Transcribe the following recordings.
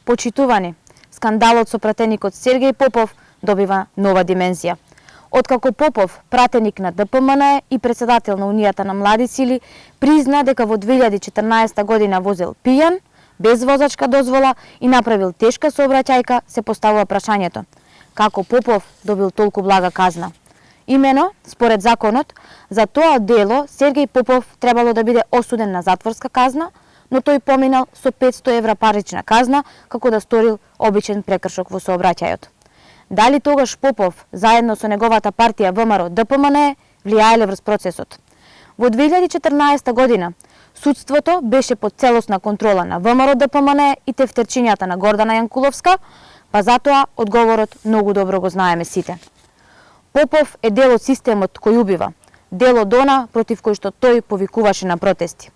Почитувани, скандалот со пратеникот Сергеј Попов добива нова димензија. Откако Попов, пратеник на ДПМН и председател на Унијата на млади сили, призна дека во 2014 година возел пијан, без возачка дозвола и направил тешка сообраќајка, се поставува прашањето: како Попов добил толку блага казна? Имено, според законот, за тоа дело Сергеј Попов требало да биде осуден на затворска казна, но тој поминал со 500 евра парична казна како да сторил обичен прекршок во сообраќајот. Дали тогаш Попов, заедно со неговата партија ВМРО ДПМН, влијаеле врз процесот? Во 2014 година судството беше под целосна контрола на ВМРО ДПМН и тефтерчињата на Гордана Јанкуловска, па затоа одговорот многу добро го знаеме сите. Попов е дел од системот кој убива, дел од она против кој што тој повикуваше на протести.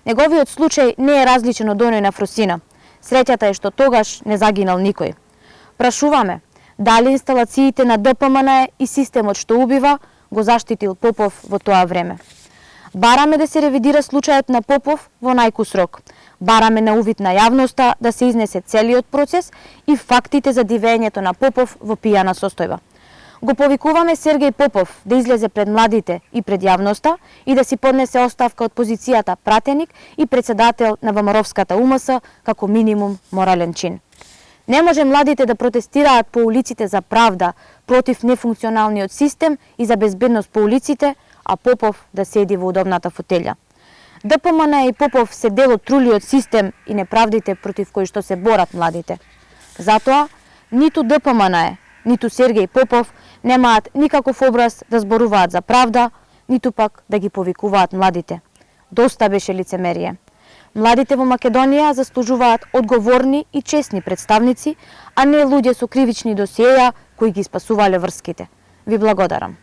Неговиот случај не е различен од оној на Фросина. Среќата е што тогаш не загинал никој. Прашуваме, дали инсталациите на ДПМН и системот што убива го заштитил Попов во тоа време? Бараме да се ревидира случајот на Попов во најкус рок. Бараме на увид на јавноста да се изнесе целиот процес и фактите за дивењето на Попов во пијана состојба. Го повикуваме Сергеј Попов да излезе пред младите и пред јавноста и да си поднесе оставка од позицијата пратеник и председател на ВМРО-вската УМС како минимум морален чин. Не може младите да протестираат по улиците за правда против нефункционалниот систем и за безбедност по улиците, а Попов да седи во удобната фотелја. ДПМН и Попов се дел од трулиот систем и неправдите против кои што се борат младите. Затоа, ниту ДПМН, ниту Сергеј Попов немаат никаков образ да зборуваат за правда, ниту пак да ги повикуваат младите. Доста беше лицемерие. Младите во Македонија заслужуваат одговорни и честни представници, а не луѓе со кривични досиеја кои ги спасувале врските. Ви благодарам.